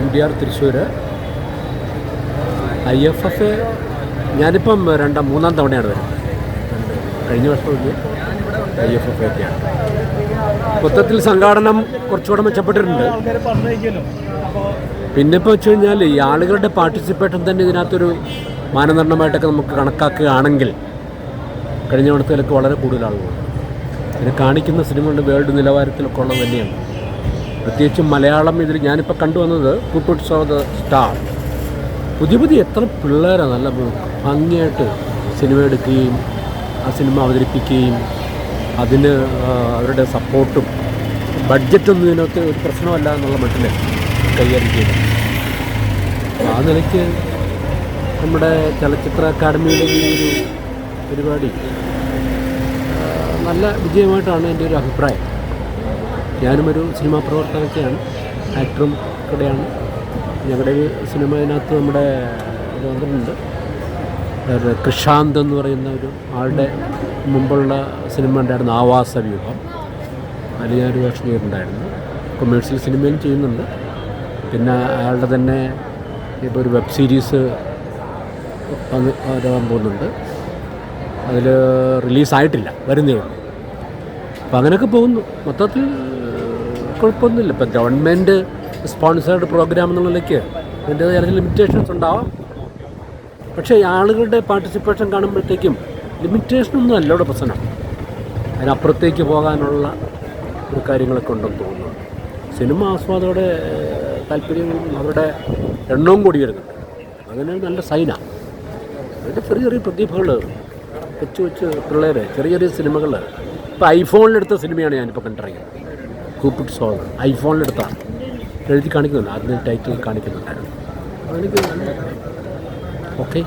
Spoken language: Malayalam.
MDR തൃശ്ശൂർ. IFF ഞാനിപ്പം മൂന്നാം തവണയാണ് വരുന്നത്. കഴിഞ്ഞ വർഷമില്ല IFF ഒക്കെയാണ്. മൊത്തത്തിൽ സംഘാടനം കുറച്ചുകൂടെ മെച്ചപ്പെട്ടിട്ടുണ്ട്. പിന്നെ ഇപ്പോൾ വെച്ച് കഴിഞ്ഞാൽ ഈ ആളുകളുടെ പാർട്ടിസിപ്പേഷൻ തന്നെ ഇതിനകത്തൊരു മാനദണ്ഡമായിട്ടൊക്കെ നമുക്ക് കണക്കാക്കുകയാണെങ്കിൽ കഴിഞ്ഞ തവണത്തിലൊക്കെ വളരെ കൂടുതൽ ആളുകളുണ്ട്. ഇതിനെ കാണിക്കുന്ന സിനിമകളുടെ വേൾഡ് നിലവാരത്തിലൊക്കെ ഉള്ളത് തന്നെയാണ്. പ്രത്യേകിച്ചും മലയാളം ഇതിൽ ഞാനിപ്പോൾ കണ്ടുവന്നത് പുട്ട്സ് ഓഫ് ദ സ്റ്റാർ. പുതിയ എത്ര പിള്ളേരാണ് നല്ല ഭംഗിയായിട്ട് സിനിമ എടുക്കുകയും ആ സിനിമ അവതരിപ്പിക്കുകയും അതിന് അവരുടെ സപ്പോർട്ടും ബഡ്ജറ്റൊന്നും ഇതിനകത്ത് ഒരു പ്രശ്നമല്ല എന്നുള്ള മട്ടിൽ കൈകാര്യം ചെയ്തു. ആ നിലയ്ക്ക് നമ്മുടെ ചലച്ചിത്ര അക്കാദമിയിലെ ഈ ഒരു പരിപാടി നല്ല വിജയമായിട്ടാണ് എൻ്റെ ഒരു അഭിപ്രായം. ഞാനും ഒരു സിനിമാ പ്രവർത്തകയൊക്കെയാണ്, ആക്ടറും കൂടെയാണ്. ഞങ്ങളുടെ ഒരു സിനിമ ഇതിനകത്ത് നമ്മുടെ വന്നിട്ടുണ്ട്. കൃഷാന്ത് എന്ന് പറയുന്ന ഒരു ആളുടെ മുമ്പുള്ള സിനിമ ഉണ്ടായിരുന്നു ആവാസ വ്യൂഹം. അതിൽ ഞാനൊരു വേഷം ചെയ്തിട്ടുണ്ടായിരുന്നു. കൊമേഴ്സ്യൽ സിനിമയും ചെയ്യുന്നുണ്ട്. പിന്നെ അയാളുടെ തന്നെ ഇപ്പോൾ ഒരു വെബ് സീരീസ് വരാൻ പോകുന്നുണ്ട്. അതിൽ റിലീസായിട്ടില്ല, വരുന്നേ ഉള്ളൂ. അപ്പം അങ്ങനെയൊക്കെ പോകുന്നു. മൊത്തത്തിൽ കുഴപ്പമൊന്നുമില്ല. ഇപ്പം ഗവൺമെൻറ് സ്പോൺസേർഡ് പ്രോഗ്രാം എന്നുള്ളതിലേക്ക് അതിൻ്റേതായ ചില ലിമിറ്റേഷൻസ് ഉണ്ടാവാം. പക്ഷേ ആളുകളുടെ പാർട്ടിസിപ്പേഷൻ കാണുമ്പോഴത്തേക്കും ലിമിറ്റേഷനൊന്നും അല്ല ഇവിടെ പ്രശ്നം. അതിനപ്പുറത്തേക്ക് പോകാനുള്ള ഒരു കാര്യങ്ങളൊക്കെ ഉണ്ടെന്ന് തോന്നുന്നു. സിനിമ ആസ്വാദകരുടെ താല്പര്യവും അവരുടെ എണ്ണവും കൂടി വരുന്നുണ്ട്. അങ്ങനെ നല്ല സൈനാണ്. അതിൻ്റെ ചെറിയ പ്രതിഭകൾ, കൊച്ചു പിള്ളേർ, ചെറിയ സിനിമകൾ. ഇപ്പോൾ ഐഫോണിലെടുത്ത സിനിമയാണ് ഞാനിപ്പോൾ കണ്ടിറങ്ങിയത്. കൂപ്പിട്ട് സോൾ ഐഫോണിലെടുത്താണ് എഴുതി കാണിക്കുന്നുണ്ട്. അതിന് ടൈറ്റിൽ കാണിക്കുന്നുണ്ടായിരുന്നു. അതെനിക്ക് നല്ല ഓക്കെ.